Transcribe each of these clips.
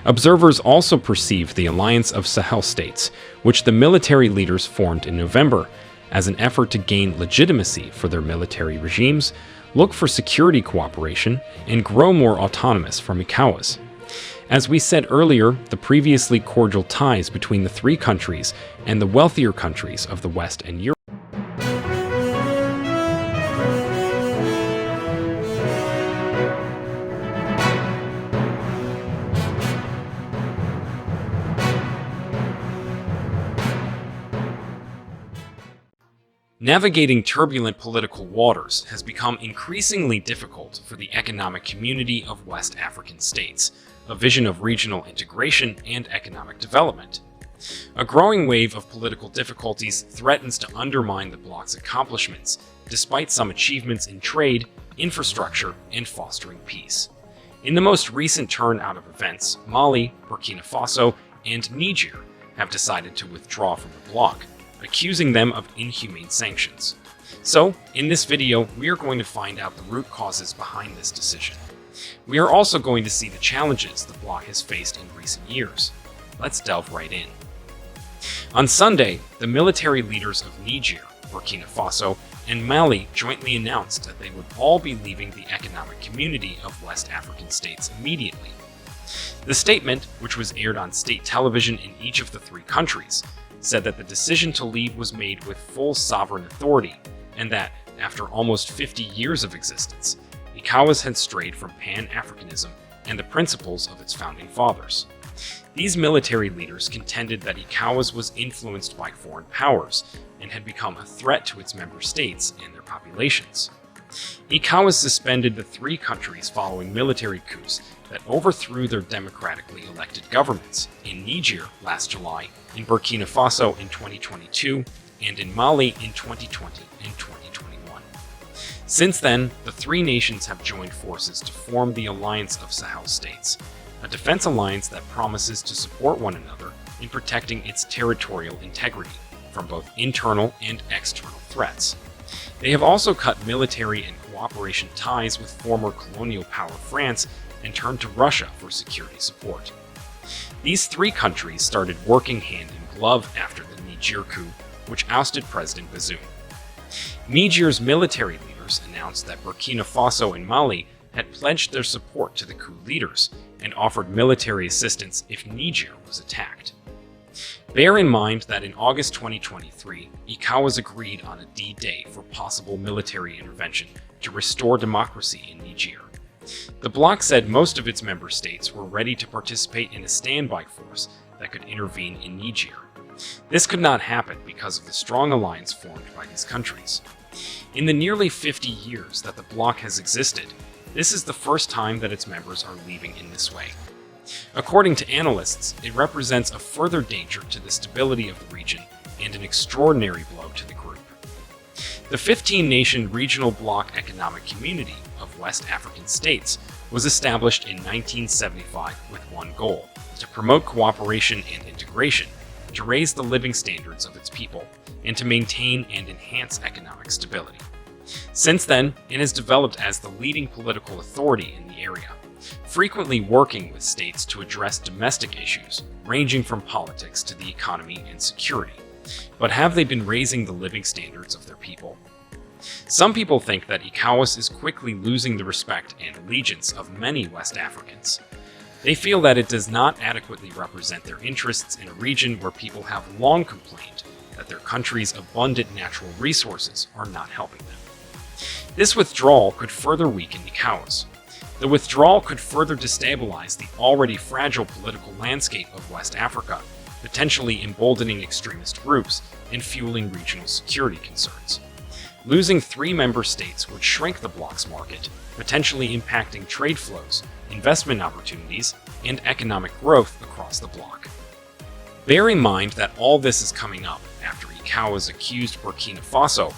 Observers also perceived the alliance of Sahel states, which the military leaders formed in November, as an effort to gain legitimacy for their military regimes, look for security cooperation, and grow more autonomous from Ecowas. As we said earlier, the previously cordial ties between the three countries and the wealthier countries of the West and Europe. Navigating turbulent political waters has become increasingly difficult for the economic community of West African states, a vision of regional integration and economic development. A growing wave of political difficulties threatens to undermine the bloc's accomplishments, despite some achievements in trade, infrastructure, and fostering peace. In the most recent turn out of events, Mali, Burkina Faso, and Niger have decided to withdraw from the bloc, accusing them of inhumane sanctions. So, in this video, we are going to find out the root causes behind this decision. We are also going to see the challenges the bloc has faced in recent years. Let's delve right in. On Sunday, the military leaders of Niger, Burkina Faso, and Mali jointly announced that they would all be leaving the economic community of West African states immediately. The statement, which was aired on state television in each of the three countries, said that the decision to leave was made with full sovereign authority, and that, after almost 50 years of existence, Ecowas had strayed from Pan-Africanism and the principles of its founding fathers. These military leaders contended that Ecowas was influenced by foreign powers and had become a threat to its member states and their populations. Ecowas suspended the three countries following military coups that overthrew their democratically elected governments in Niger last July, in Burkina Faso in 2022, and in Mali in 2020 and 2021. Since then, the three nations have joined forces to form the Alliance of Sahel States, a defense alliance that promises to support one another in protecting its territorial integrity from both internal and external threats. They have also cut military and cooperation ties with former colonial power France and turned to Russia for security support. These three countries started working hand in glove after the Niger coup, which ousted President Bazoum. Niger's military leaders announced that Burkina Faso and Mali had pledged their support to the coup leaders and offered military assistance if Niger was attacked. Bear in mind that in August 2023, Ecowas agreed on a D-Day for possible military intervention to restore democracy in Niger. The bloc said most of its member states were ready to participate in a standby force that could intervene in Niger. This could not happen because of the strong alliance formed by these countries. In the nearly 50 years that the bloc has existed, this is the first time that its members are leaving in this way. According to analysts, it represents a further danger to the stability of the region and an extraordinary blow to the group. The 15-nation regional bloc economic community of West African states was established in 1975 with one goal: to promote cooperation and integration, to raise the living standards of its people, and to maintain and enhance economic stability. Since then, it has developed as the leading political authority in the area, frequently working with states to address domestic issues ranging from politics to the economy and security. But have they been raising the living standards of their people? Some people think that Ecowas is quickly losing the respect and allegiance of many West Africans. They feel that it does not adequately represent their interests in a region where people have long complained that their country's abundant natural resources are not helping them. This withdrawal could further weaken Ecowas. The withdrawal could further destabilize the already fragile political landscape of West Africa, potentially emboldening extremist groups and fueling regional security concerns. Losing three member states would shrink the bloc's market, potentially impacting trade flows, investment opportunities, and economic growth across the bloc. Bear in mind that all this is coming up after Ecowas accused Burkina Faso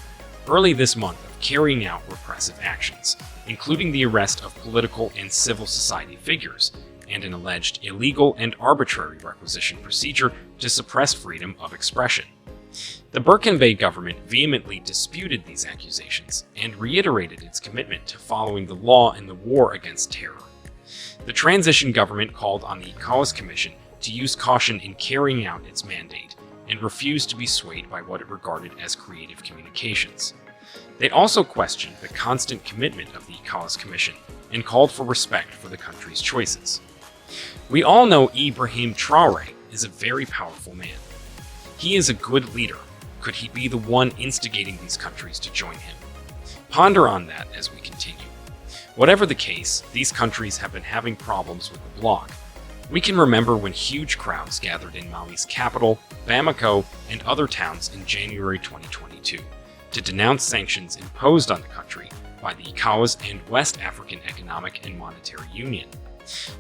early this month of carrying out repressive actions, including the arrest of political and civil society figures, and an alleged illegal and arbitrary requisition procedure to suppress freedom of expression. The Burkina government vehemently disputed these accusations and reiterated its commitment to following the law in the war against terror. The transition government called on the Ecowas Commission to use caution in carrying out its mandate and refused to be swayed by what it regarded as creative communications. They also questioned the constant commitment of the Ecowas Commission and called for respect for the country's choices. We all know Ibrahim Traoré is a very powerful man. He is a good leader. Could he be the one instigating these countries to join him? Ponder on that as we continue. Whatever the case, these countries have been having problems with the bloc. We can remember when huge crowds gathered in Mali's capital, Bamako, and other towns in January 2022 to denounce sanctions imposed on the country by the Ecowas and West African Economic and Monetary Union.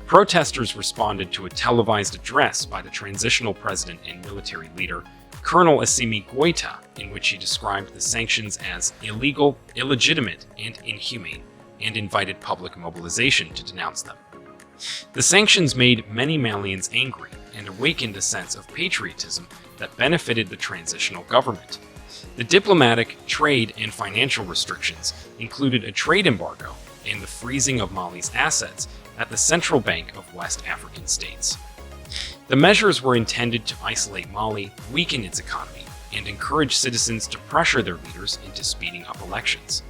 Protesters responded to a televised address by the transitional president and military leader, Colonel Assimi Goïta, in which he described the sanctions as illegal, illegitimate, and inhumane, and invited public mobilization to denounce them. The sanctions made many Malians angry and awakened a sense of patriotism that benefited the transitional government. The diplomatic, trade, and financial restrictions included a trade embargo and the freezing of Mali's assets at the Central Bank of West African states. The measures were intended to isolate Mali, weaken its economy, and encourage citizens to pressure their leaders into speeding up elections,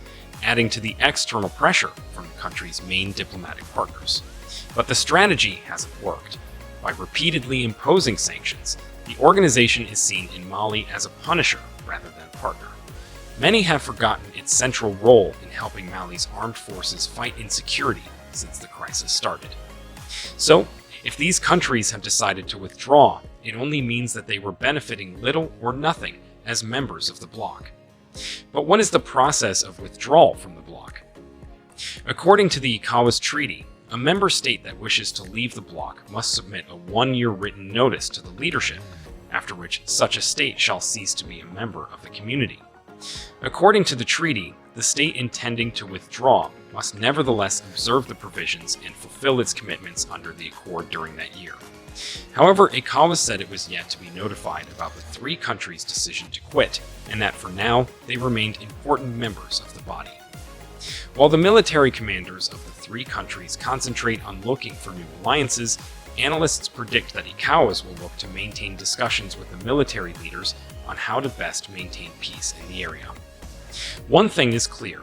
adding to the external pressure from the country's main diplomatic partners. But the strategy hasn't worked. By repeatedly imposing sanctions, the organization is seen in Mali as a punisher rather than a partner. Many have forgotten its central role in helping Mali's armed forces fight insecurity since the crisis started. So, if these countries have decided to withdraw, it only means that they were benefiting little or nothing as members of the bloc. But what is the process of withdrawal from the bloc? According to the Ecowas Treaty, a member state that wishes to leave the bloc must submit a one-year written notice to the leadership, after which such a state shall cease to be a member of the community. According to the treaty, the state intending to withdraw must nevertheless observe the provisions and fulfill its commitments under the accord during that year. However, Ecowas said it was yet to be notified about the three countries' decision to quit, and that for now, they remained important members of the body. While the military commanders of the three countries concentrate on looking for new alliances, analysts predict that Ecowas will look to maintain discussions with the military leaders on how to best maintain peace in the area. One thing is clear: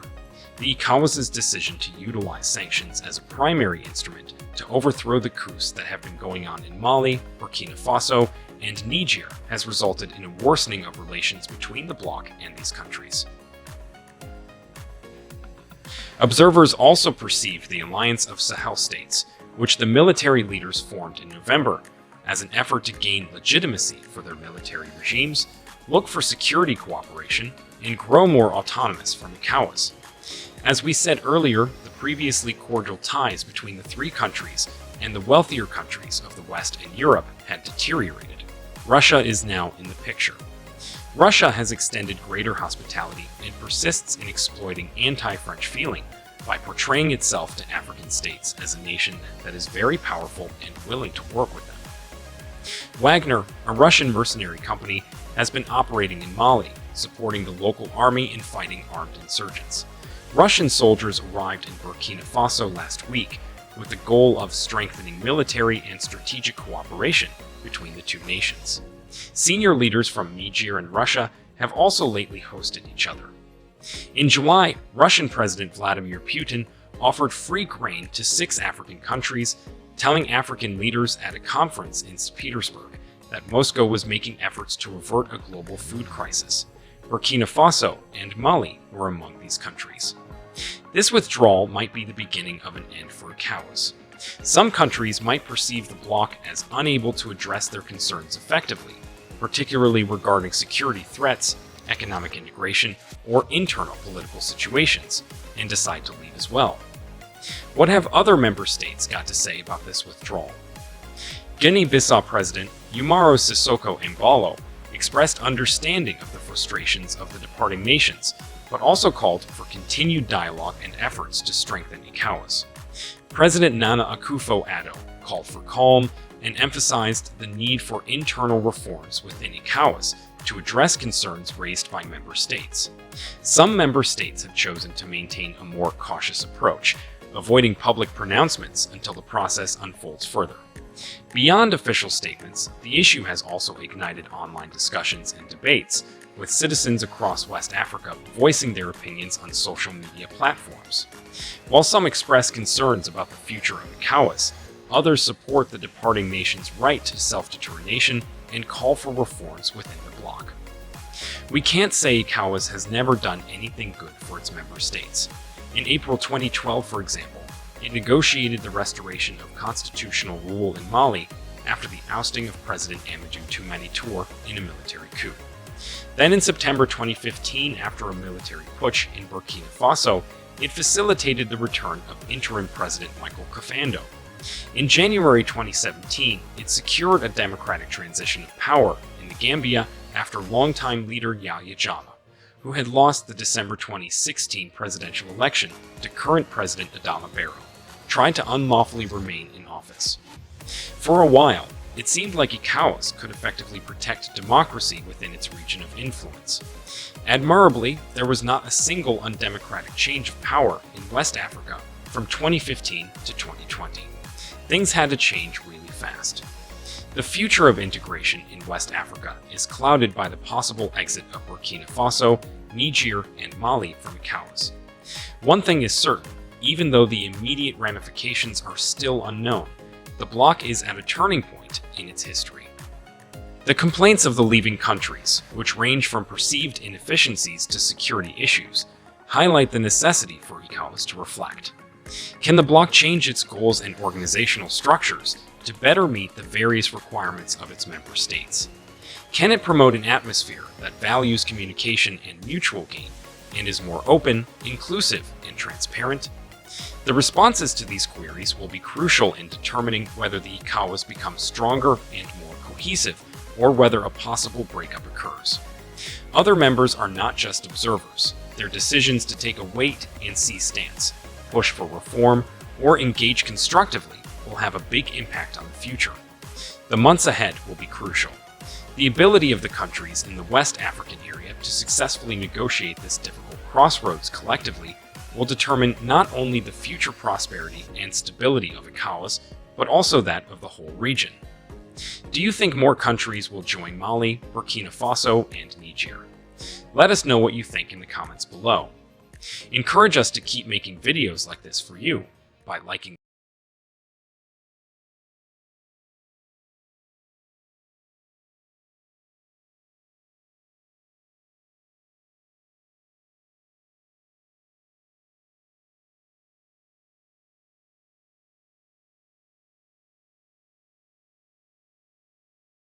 the Ecowas' decision to utilize sanctions as a primary instrument to overthrow the coups that have been going on in Mali, Burkina Faso, and Niger has resulted in a worsening of relations between the bloc and these countries. Observers also perceive the alliance of Sahel states, which the military leaders formed in November, as an effort to gain legitimacy for their military regimes, look for security cooperation, and grow more autonomous from Ecowas. As we said earlier, the previously cordial ties between the three countries and the wealthier countries of the West and Europe had deteriorated. Russia is now in the picture. Russia has extended greater hospitality and persists in exploiting anti-French feeling by portraying itself to African states as a nation that is very powerful and willing to work with them. Wagner, a Russian mercenary company, has been operating in Mali, supporting the local army in fighting armed insurgents. Russian soldiers arrived in Burkina Faso last week with the goal of strengthening military and strategic cooperation between the two nations. Senior leaders from Niger and Russia have also lately hosted each other. In July, Russian President Vladimir Putin offered free grain to 6 African countries, telling African leaders at a conference in St. Petersburg that Moscow was making efforts to avert a global food crisis. Burkina Faso and Mali were among these countries. This withdrawal might be the beginning of an end for Ecowas. Some countries might perceive the bloc as unable to address their concerns effectively, particularly regarding security threats, economic integration, or internal political situations, and decide to leave as well. What have other member states got to say about this withdrawal? Guinea-Bissau President Umaro Sissoko Embalo expressed understanding of the frustrations of the departing nations, but also called for continued dialogue and efforts to strengthen Ecowas. President Nana Akufo-Addo called for calm and emphasized the need for internal reforms within Ecowas to address concerns raised by member states. Some member states have chosen to maintain a more cautious approach, avoiding public pronouncements until the process unfolds further. Beyond official statements, the issue has also ignited online discussions and debates, with citizens across West Africa voicing their opinions on social media platforms. While some express concerns about the future of Ecowas, others support the departing nation's right to self-determination and call for reforms within the bloc. We can't say Ecowas has never done anything good for its member states. In April 2012, for example, it negotiated the restoration of constitutional rule in Mali after the ousting of President Amadou Toumani in a military coup. Then in September 2015, after a military putsch in Burkina Faso, it facilitated the return of interim President Michael Kafando. In January 2017, it secured a democratic transition of power in the Gambia after longtime leader Yahya Jammeh, who had lost the December 2016 presidential election to current President Adama Barrow, tried to unlawfully remain in office. For a while, it seemed like Ecowas could effectively protect democracy within its region of influence. Admirably, there was not a single undemocratic change of power in West Africa from 2015 to 2020. Things had to change really fast. The future of integration in West Africa is clouded by the possible exit of Burkina Faso, Niger, and Mali from Ecowas. One thing is certain, even though the immediate ramifications are still unknown, the bloc is at a turning point in its history. The complaints of the leaving countries, which range from perceived inefficiencies to security issues, highlight the necessity for Ecowas to reflect. Can the bloc change its goals and organizational structures to better meet the various requirements of its member states? Can it promote an atmosphere that values communication and mutual gain, and is more open, inclusive, and transparent? The responses to these queries will be crucial in determining whether the Ecowas becomes stronger and more cohesive, or whether a possible breakup occurs. Other members are not just observers. Their decisions to take a wait-and-see stance, push for reform, or engage constructively will have a big impact on the future. The months ahead will be crucial. The ability of the countries in the West African area to successfully negotiate this difficult crossroads collectively will determine not only the future prosperity and stability of Ecowas, but also that of the whole region. Do you think more countries will join Mali, Burkina Faso, and Niger? Let us know what you think in the comments below. Encourage us to keep making videos like this for you by liking